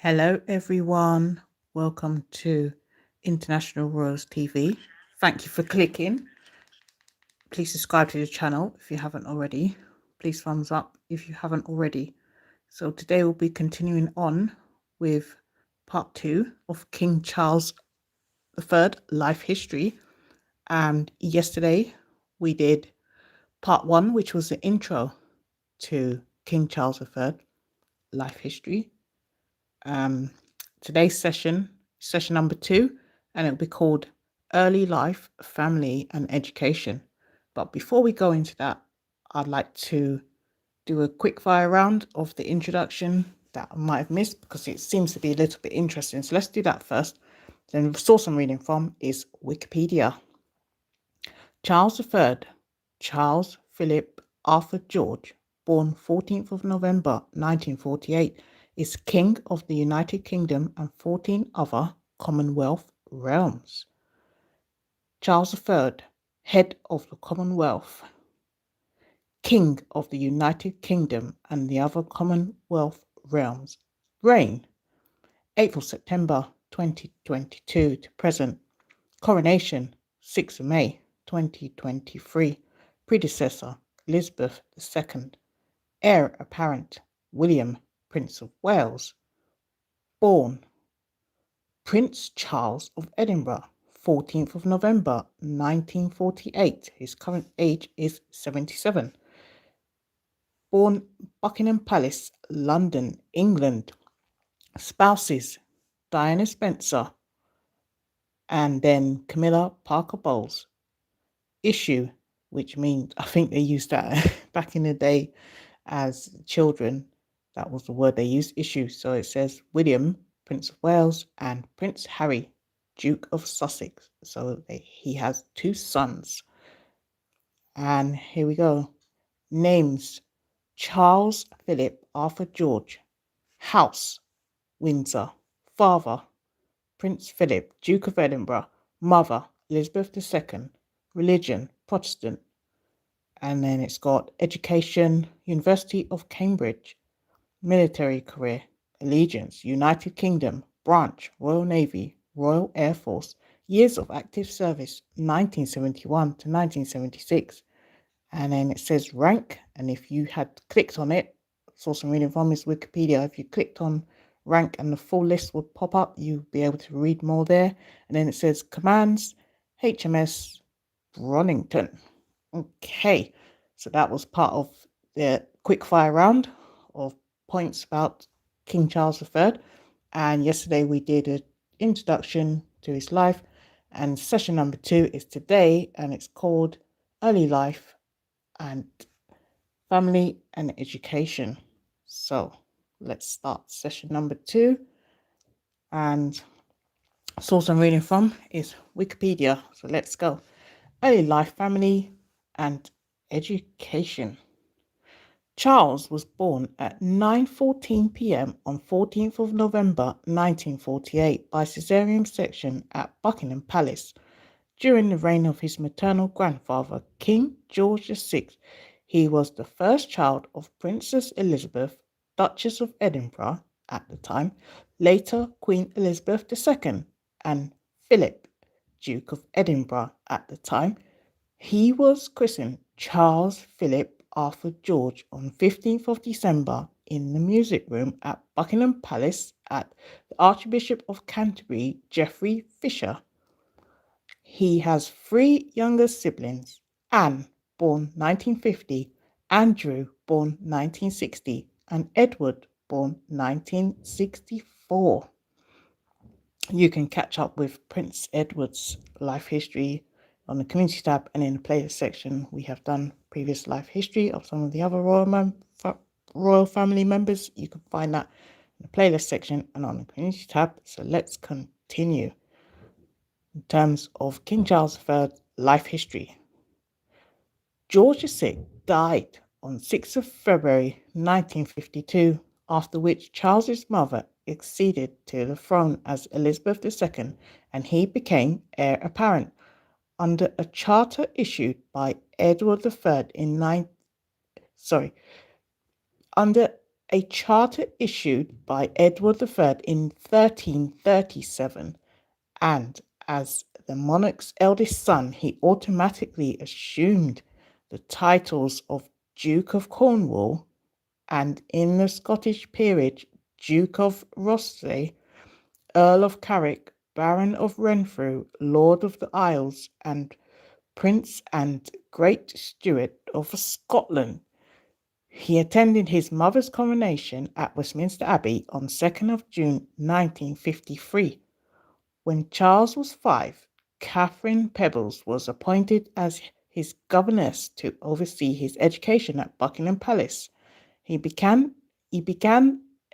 Hello, everyone. Welcome to International Royals TV. Thank you for clicking. Please subscribe to the channel if you haven't already. Please thumbs up if you haven't already. So today we'll be continuing on with part 2 of King Charles III life history. And yesterday we did part 1, which was the intro to King Charles III life history. Today's session number 2, and it'll be called Early Life, Family and Education. But before we go into that, I'd like to do a quick fire round of the introduction that I might have missed because it seems to be a little bit interesting. So let's do that first. Then the source I'm reading from is Wikipedia. Charles III, Charles Philip Arthur George, born 14th of November 1948, is King of the United Kingdom and 14 other Commonwealth realms. Charles III, Head of the Commonwealth, King of the United Kingdom and the other Commonwealth realms. Reign, 8th of September 2022 to present. Coronation, 6th of May 2023. Predecessor, Elizabeth II. Heir apparent, William, Prince of Wales. Born, Prince Charles of Edinburgh, 14th of November 1948. His current age is 77. Born Buckingham Palace, London, England. Spouses, Diana Spencer and then Camilla Parker Bowles. Issue, which means I think they used that back in the day as children. That was the word they used, issue. So it says William, Prince of Wales, and Prince Harry, Duke of Sussex. So he has 2 sons. And here we go. Names: Charles Philip Arthur George. House, Windsor. Father, Prince Philip, Duke of Edinburgh. Mother, Elizabeth II. Religion, Protestant. And then it's got education, University of Cambridge. Military career, allegiance, United Kingdom. Branch, Royal Navy, Royal Air Force. Years of active service, 1971 to 1976. And then it says rank, and if you had clicked on it, source I'm reading from is Wikipedia. If you clicked on rank and the full list would pop up, you'd be able to read more there. And then it says commands, HMS Bronington. Okay, so that was part of the quick fire round of points about King Charles III. And yesterday we did an introduction to his life, and session number 2 is today, and it's called Early Life and Family and Education. So let's start session number 2. And source I'm reading from is Wikipedia. So let's go. Early life, family and education. Charles was born at 9:14 p.m. on 14th of November 1948 by caesarean section at Buckingham Palace. During the reign of his maternal grandfather, King George VI, he was the first child of Princess Elizabeth, Duchess of Edinburgh at the time, later Queen Elizabeth II, and Philip, Duke of Edinburgh at the time. He was christened Charles Philip Arthur George on 15th of December in the music room at Buckingham Palace at the Archbishop of Canterbury, Geoffrey Fisher. He has 3 younger siblings: Anne, born 1950, Andrew, born 1960, and Edward, born 1964. You can catch up with Prince Edward's life history on the community tab, and in the playlist section we have done previous life history of some of the other royal family members. You can find that in the playlist section and on the community tab. So let's continue. In terms of King Charles III life history, George VI died on 6th of February 1952, after which Charles's mother acceded to the throne as Elizabeth II, and he became heir apparent under a charter issued by Edward III under a charter issued by Edward III in 1337, and as the monarch's eldest son, he automatically assumed the titles of Duke of Cornwall and, in the Scottish peerage, Duke of Rothesay, Earl of Carrick, Baron of Renfrew, Lord of the Isles, and Prince and Great Steward of Scotland. He attended his mother's coronation at Westminster Abbey on 2nd of June 1953. When Charles was 5, Catherine Pebbles was appointed as his governess to oversee his education at Buckingham Palace. He began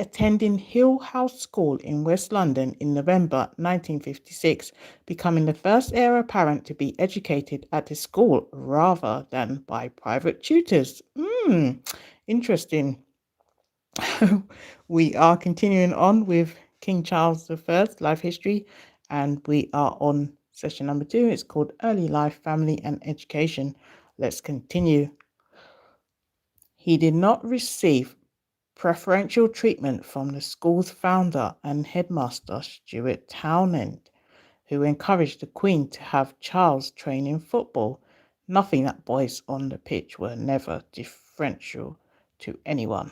attending Hill House School in West London in November 1956, becoming the first heir apparent to be educated at the school rather than by private tutors. Interesting. We are continuing on with King Charles I's life history, and we are on session number 2. It's called Early Life, Family and Education. Let's continue. He did not receive preferential treatment from the school's founder and headmaster, Stuart Townend, who encouraged the Queen to have Charles train in football. Nothing that boys on the pitch were never differential to anyone.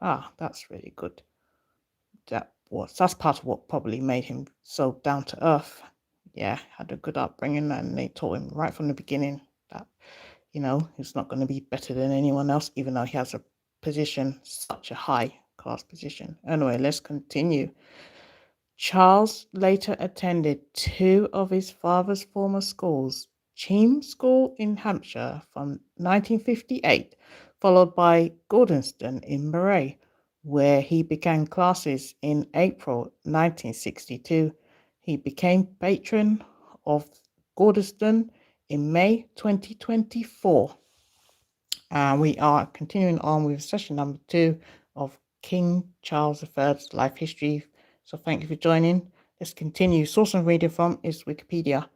That's really good. That's part of what probably made him so down to earth. Yeah, had a good upbringing, and they taught him right from the beginning that, he's not going to be better than anyone else, even though he has a position, such a high class position. Anyway, let's continue. Charles later attended 2 of his father's former schools, Cheam School in Hampshire from 1958, followed by Gordonston in Moray, where he began classes in April 1962. He became patron of Gordonston in May 2024. And we are continuing on with session number 2 of King Charles III's life history. So thank you for joining. Let's continue. Source and reading from is Wikipedia.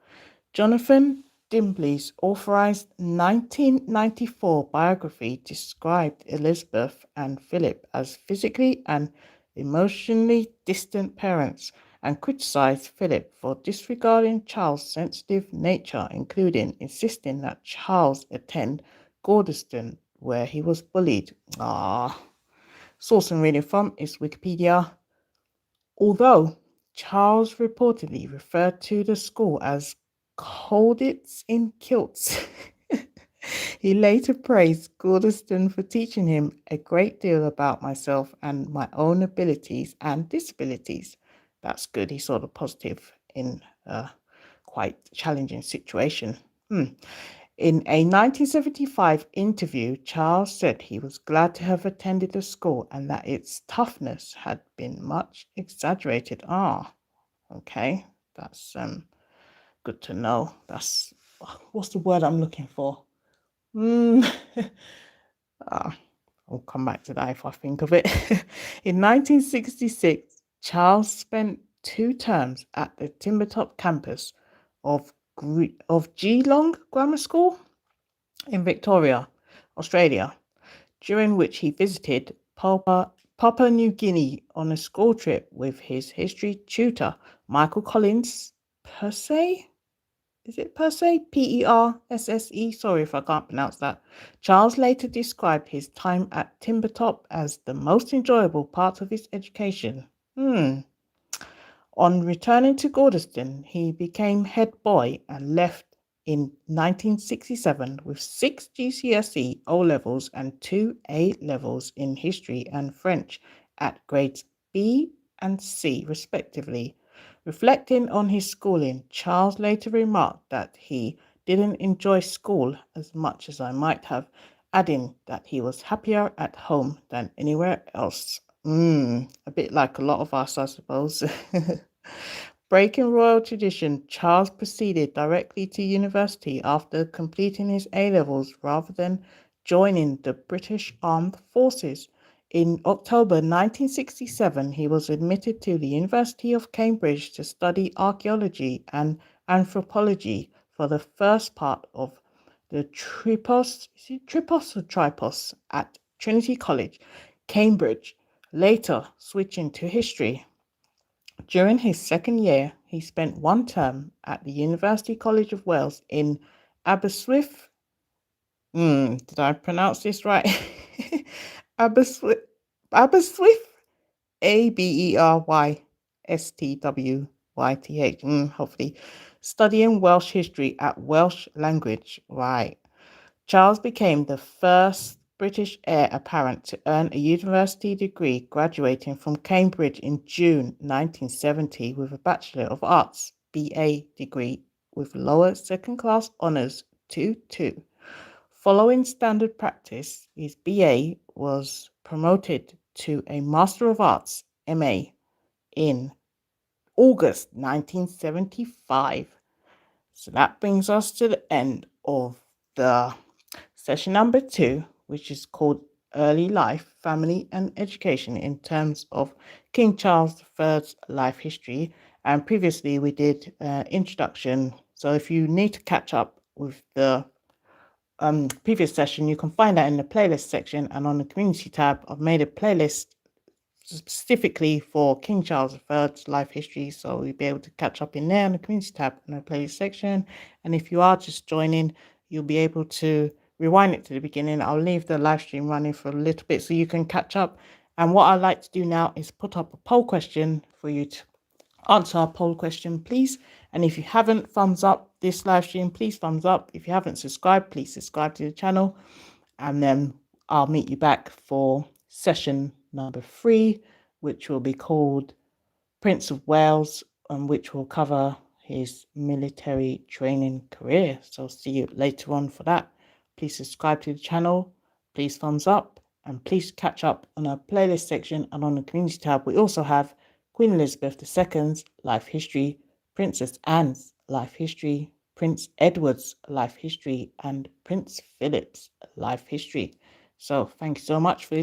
Jonathan Dimbley's authorized 1994 biography described Elizabeth and Philip as physically and emotionally distant parents, and criticized Philip for disregarding Charles' sensitive nature, including insisting that Charles attend Gordonston, where he was bullied. Source and reading from is Wikipedia. Although Charles reportedly referred to the school as Colditz in Kilts, he later praised Gordonston for teaching him a great deal about myself and my own abilities and disabilities. That's good. He saw the positive in a quite challenging situation. In a 1975 interview, Charles said he was glad to have attended the school and that its toughness had been much exaggerated. Okay, that's good to know. That's, what's the word I'm looking for? I'll come back to that if I think of it. In 1966, Charles spent 2 terms at the Timbertop campus of Geelong Grammar School in Victoria, Australia, during which he visited Papua New Guinea on a school trip with his history tutor, Michael Collins Persse. Is it Persse? Persse? Sorry if I can't pronounce that. Charles later described his time at Timbertop as the most enjoyable part of his education. On returning to Gordonston, he became head boy and left in 1967 with 6 GCSE O-levels and 2 A-levels in history and French at grades B and C, respectively. Reflecting on his schooling, Charles later remarked that he didn't enjoy school as much as I might have, adding that he was happier at home than anywhere else. A bit like a lot of us, I suppose. Breaking royal tradition, Charles proceeded directly to university after completing his A-levels rather than joining the British Armed Forces. In October 1967, he was admitted to the University of Cambridge to study archaeology and anthropology for the first part of the Tripos at Trinity College. Cambridge, later switching to history. During his second year, he spent one term at the University College of Wales in Aberystwyth. Did I pronounce this right? Aberystwyth. Aberystwyth. Aberystwyth. Hopefully, studying Welsh history at Welsh Language. Right. Charles became the first British heir apparent to earn a university degree, graduating from Cambridge in June 1970 with a Bachelor of Arts (BA) degree with lower second-class honours 2:2. Following standard practice, his BA was promoted to a Master of Arts (MA) in August 1975. So that brings us to the end of the session number 2, which is called Early Life, Family and Education in terms of King Charles III's life history. And previously we did introduction. So if you need to catch up with the previous session, you can find that in the playlist section, and on the community tab, I've made a playlist specifically for King Charles III's life history, so you'll be able to catch up in there in the community tab in the playlist section. And if you are just joining, you'll be able to rewind it to the beginning. I'll leave the live stream running for a little bit so you can catch up. And what I'd like to do now is put up a poll question for you to answer our poll question, please. And if you haven't thumbs up this live stream, please thumbs up. If you haven't subscribed, please subscribe to the channel. And then I'll meet you back for session number 3, which will be called Prince of Wales, and which will cover his military training career. So see you later on for that. Please subscribe to the channel, please thumbs up, and please catch up on our playlist section and on the community tab. We also have Queen Elizabeth II's life history, Princess Anne's life history, Prince Edward's life history, and Prince Philip's life history. So thank you so much for